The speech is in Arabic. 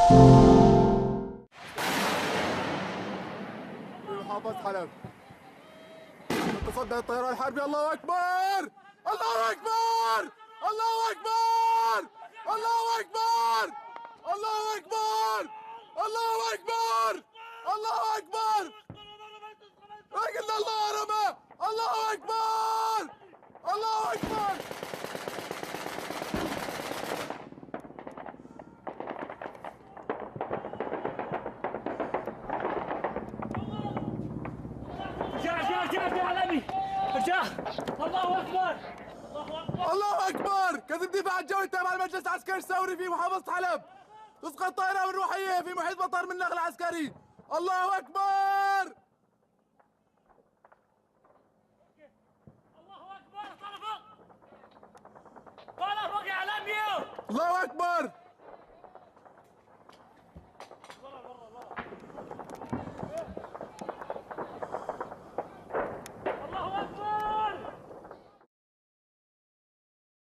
في محافظة حلب تصدى الطيران الحربي. الله أكبر الله أكبر الله أكبر الله أكبر الله أكبر الله أكبر الله أكبر رجل الله رمى. الله أكبر الله أكبر. ارجع علمي ارجع. الله اكبر الله اكبر الله اكبر. كتب دفاع الجوي تابع المجلس العسكري الثوري في محافظة حلب تسقط طائرة من روحية في محيط مطار من النقل العسكري. الله اكبر الله اكبر. طلع فوق يا علمي. الله اكبر.